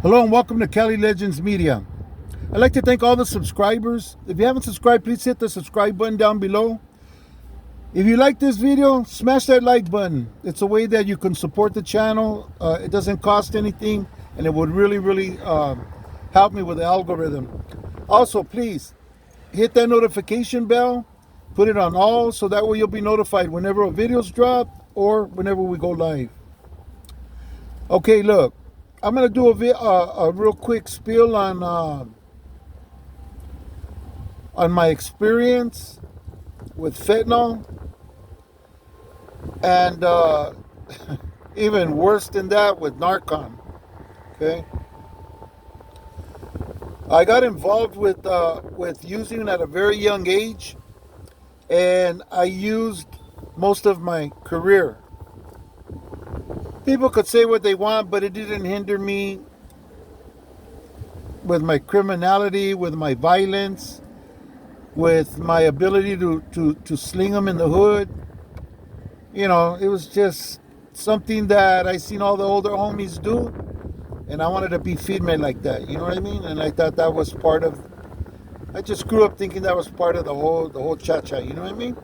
Hello and welcome to Cali Legends Media. I'd like to thank all the subscribers. If you haven't subscribed, please hit the subscribe button down below. If you like this video, smash that like button. It's a way that you can support the channel. It doesn't cost anything, and it would really help me with the algorithm. Also, please hit that notification bell, put it on all, so that way you'll be notified whenever a video's drop or whenever we go live. Okay, look, I'm gonna do a real quick spiel on my experience with fentanyl, and even worse than that, with Narcan. Okay, I got involved with using at a very young age, and I used most of my career. People could say what they want, but it didn't hinder me with my criminality, with my violence, with my ability to sling them in the hood. You know, it was just something that I seen all the older homies do, and I wanted to be female like that. You know what I mean? And I thought that was part of. I just grew up thinking that was part of the whole cha-cha. You know what I mean?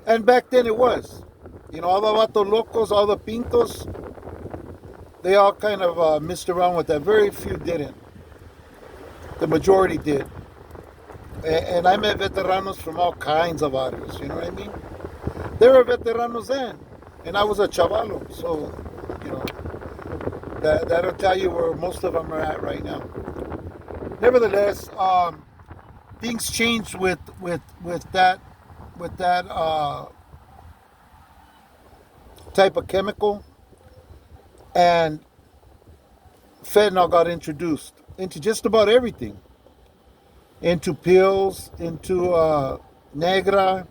And back then it was. You know, all the vatos locos, all the pintos, they all kind of messed around with that. Very few didn't. The majority did. And I met veteranos from all kinds of barrios, you know what I mean? They were veteranos then, and I was a chavalo. So, you know, that'll tell you where most of them are at right now. Nevertheless, things changed with that type of chemical, and fentanyl got introduced into just about everything, into pills, into negra,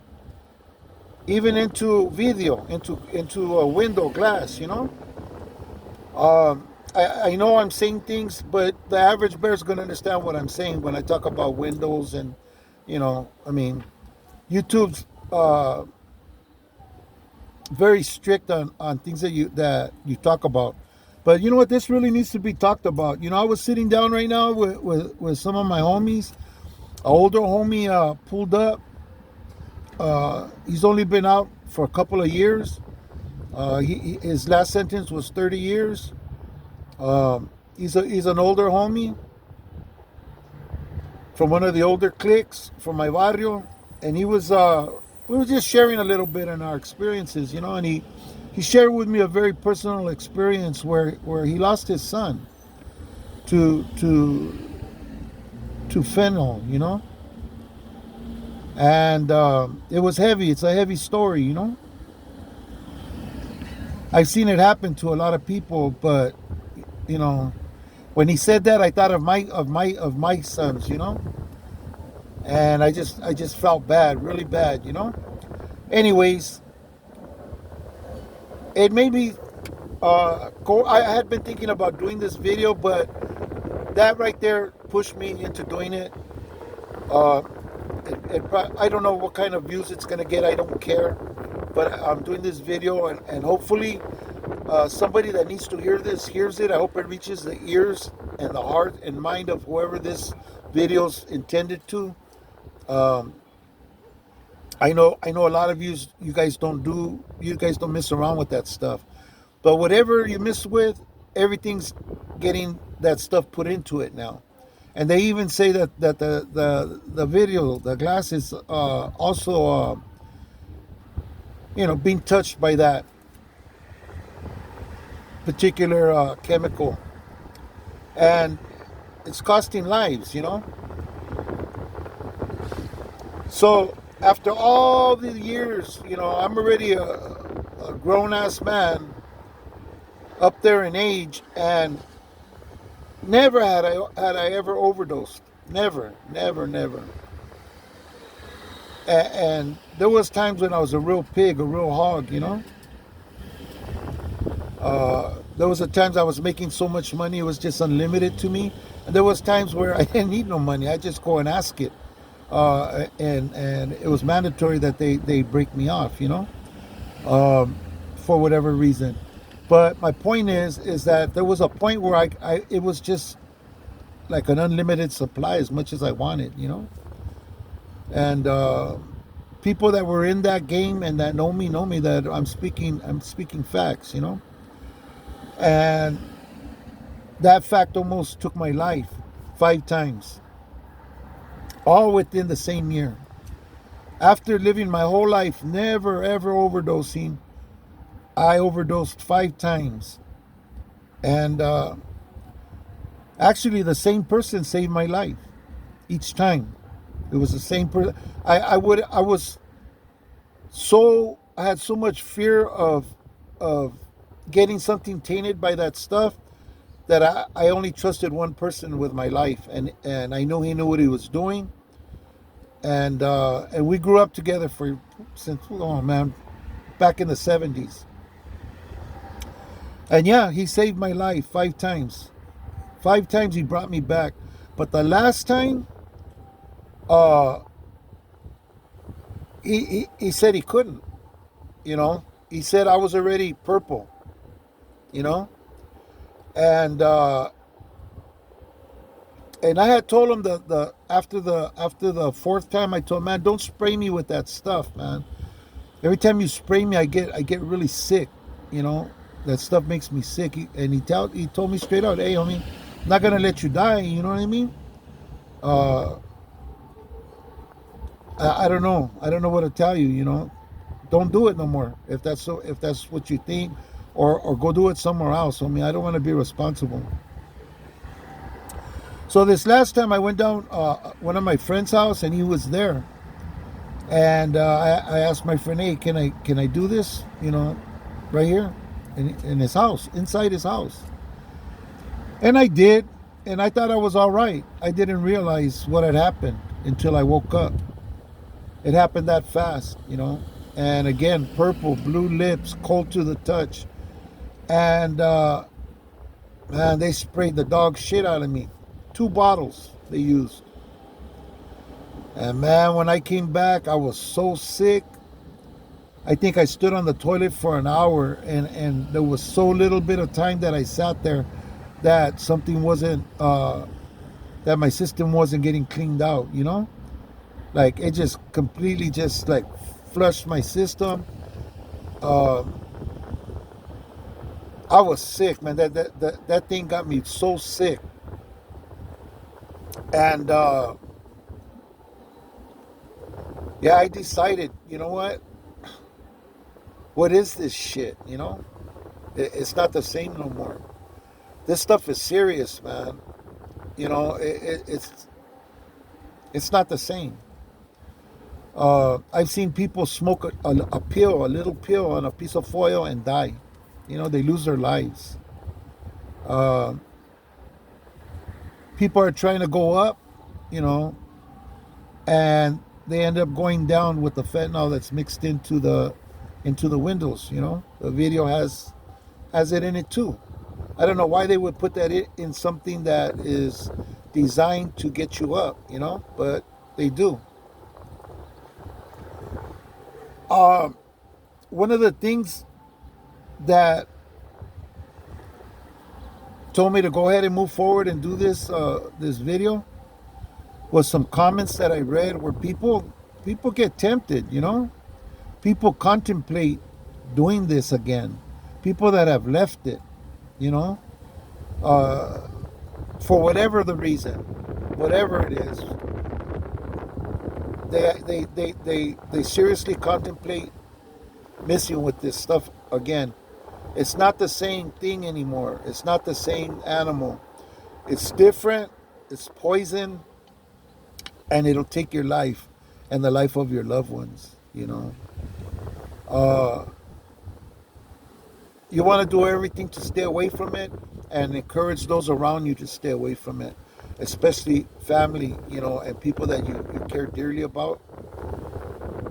even into video, into a window glass. You know, I know I'm saying things, but the average bear is going to understand what I'm saying when I talk about windows, and you know, I mean, YouTube's very strict on things that you talk about. But you know what, this really needs to be talked about. You know, I was sitting down right now with some of my homies. An older homie pulled up. He's only been out for a couple of years. His last sentence was 30 years. He's an older homie from one of the older cliques from my barrio, and he was we were just sharing a little bit in our experiences, you know, and he shared with me a very personal experience where he lost his son to fentanyl, you know, and it was heavy. It's a heavy story, you know. I've seen it happen to a lot of people, but you know, when he said that, I thought of my sons, you know, and I just felt bad, really bad, you know. Anyways, it made me go. I had been thinking about doing this video, but that right there pushed me into doing it. I don't know what kind of views it's gonna get. I don't care, but I'm doing this video, and hopefully somebody that needs to hear this hears it. I hope it reaches the ears and the heart and mind of whoever this video's intended to. I know a lot of you guys don't mess around with that stuff. But whatever you mess with, everything's getting that stuff put into it now. And they even say that the video, the glass is also you know, being touched by that particular chemical. And it's costing lives, you know. So after all the years, you know, I'm already a grown-ass man, up there in age, and never had I ever overdosed. Never. And there was times when I was a real pig, a real hog, you know. There was times I was making so much money, it was just unlimited to me. And there was times where I didn't need no money. I just go and ask it. And it was mandatory that they break me off, you know, for whatever reason. But my point is that there was a point where it was just like an unlimited supply as much as I wanted, you know. And people that were in that game and that know me that I'm speaking facts, you know. And that fact almost took my life 5 times, all within the same year. After living my whole life never ever overdosing, I overdosed 5 times. And actually, the same person saved my life each time. It was the same person. I was I had so much fear of getting something tainted by that stuff that I only trusted one person with my life, and I knew he knew what he was doing, and we grew up together since, oh man, back in the 70s. And yeah, he saved my life 5 times. 5 times he brought me back, but the last time, uh, he said he couldn't. You know, he said I was already purple. You know, and and I had told him the after the fourth time, I told him, man, don't spray me with that stuff, man. Every time you spray me, I get really sick. You know, that stuff makes me sick. He told me straight out, hey, homie, I'm not gonna let you die. You know what I mean? Uh, I don't know. I don't know what to tell you. You know, don't do it no more. If that's what you think, or go do it somewhere else. I mean, I don't want to be responsible. So this last time I went down one of my friend's house and he was there, and I asked my friend, hey, can I do this? You know, right here in his house, inside his house, and I did, and I thought I was all right. I didn't realize what had happened until I woke up. It happened that fast, you know. And again, purple, blue lips, cold to the touch, and man, they sprayed the dog shit out of me. 2 bottles they used. And man, when I came back, I was so sick. I think I stood on the toilet for an hour, and there was so little bit of time that I sat there that something wasn't, that my system wasn't getting cleaned out, you know? Like, it just completely just like flushed my system. Uh, I was sick, man. That thing got me so sick. And yeah, I decided, you know what? What is this shit? You know, it's not the same no more. This stuff is serious, man. You know, it's not the same. I've seen people smoke a pill, a little pill on a piece of foil and die. You know, they lose their lives. Uh, People are trying to go up, you know, and they end up going down with the fentanyl that's mixed into the windows. You know, the video has it in it too. I don't know why they would put that in something that is designed to get you up, you know, but they do. Um, One of the things that told me to go ahead and move forward and do this video was some comments that I read where people get tempted, you know, people contemplate doing this again, people that have left it, you know, uh, for whatever the reason, whatever it is, they seriously contemplate messing with this stuff again. It's not the same thing anymore. It's not the same animal. It's different. It's poison, and it'll take your life and the life of your loved ones. You know, uh, you want to do everything to stay away from it, and encourage those around you to stay away from it, especially family. You know, and people that you care dearly about,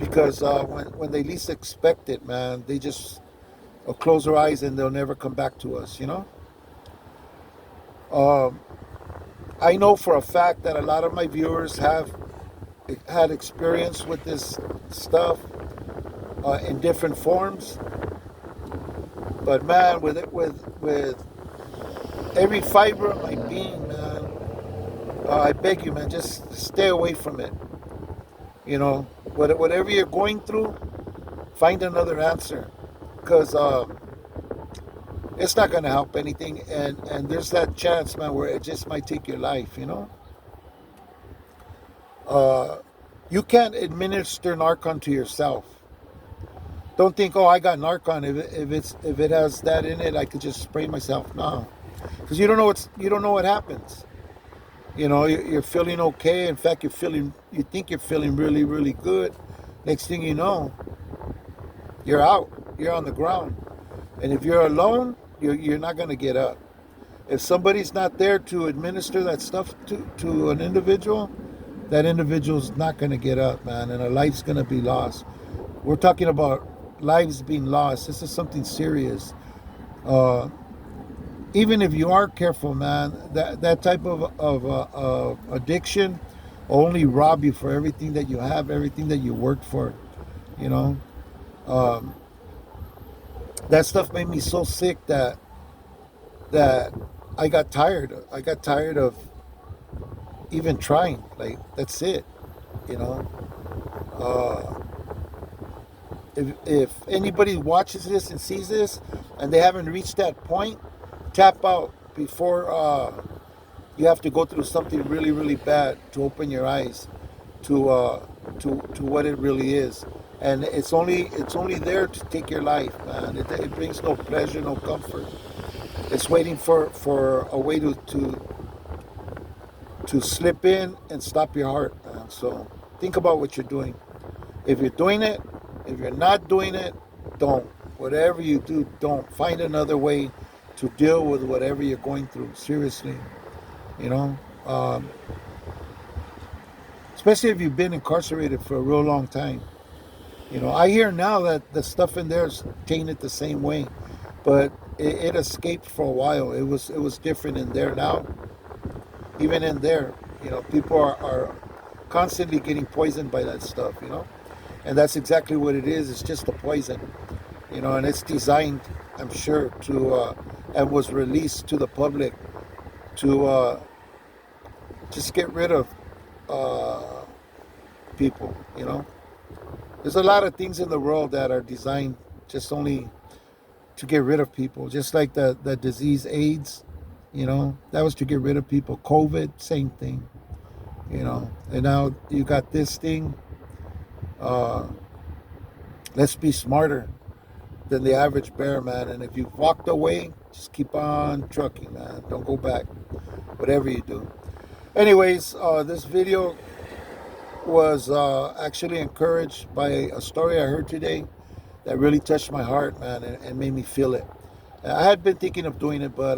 because when they least expect it, man, they just close their eyes and they'll never come back to us, you know? Um, I know for a fact that a lot of my viewers have had experience with this stuff in different forms. But man, with every fiber of my being, man, I beg you, man, just stay away from it. You know, whatever you're going through, find another answer, because it's not going to help anything. And there's that chance, man, where it just might take your life. You know, uh, you can't administer Narcan to yourself. Don't think, oh, I got Narcan. If it has that in it, I could just spray myself. No, because you don't know what happens. You know, you're feeling okay. In fact, you think you're feeling really, really good. Next thing you know, you're out. You're on the ground. And if you're alone, you're not going to get up. If somebody's not there to administer that stuff to an individual, that individual's not going to get up, man, and a life's going to be lost. We're talking about lives being lost. This is something serious. Uh, Even if you are careful, man, that type of addiction will only rob you for everything that you have, everything that you worked for. You know, um, that stuff made me so sick that I got tired. I got tired of even trying. Like, that's it. You know, uh, if anybody watches this and sees this and they haven't reached that point, tap out before you have to go through something really, really bad to open your eyes to to what it really is. And it's only there to take your life, man. It brings no pleasure, no comfort. It's waiting for a way to slip in and stop your heart, man. So think about what you're doing. If you're doing it, if you're not doing it, don't. Whatever you do, don't. Find another way to deal with whatever you're going through. Seriously, you know. Especially if you've been incarcerated for a real long time. You know, I hear now that the stuff in there is tainted the same way, but it escaped for a while. It was different in there now. Even in there, you know, people are constantly getting poisoned by that stuff. You know, and that's exactly what it is. It's just a poison. You know, and it's designed, I'm sure, to and was released to the public to just get rid of uh, people. You know, there's a lot of things in the world that are designed just only to get rid of people. Just like the disease AIDS, you know, that was to get rid of people. COVID, same thing. You know, and now you got this thing. Uh, let's be smarter than the average bear, man. And if you've walked away, just keep on trucking, man. Don't go back, whatever you do. Anyways, this video was actually encouraged by a story I heard today that really touched my heart, man, and made me feel it. I had been thinking of doing it, but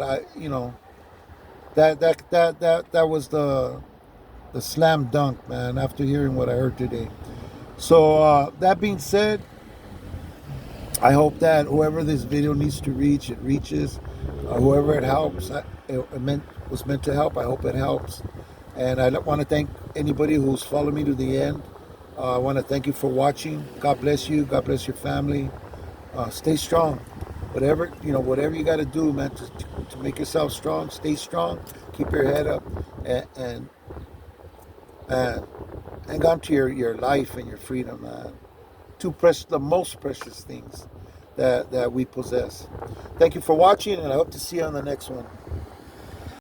that was the slam dunk, man, after hearing what I heard today. So that being said, I hope that whoever this video needs to reach, it reaches. Whoever it helps, was meant to help. I hope it helps. And I want to thank anybody who's followed me to the end. I want to thank you for watching. God bless you. God bless your family. Stay strong. Whatever you got to do, man, to make yourself strong. Stay strong. Keep your head up, and hang on to your life and your freedom, man. The most precious things that we possess. Thank you for watching, and I hope to see you on the next one.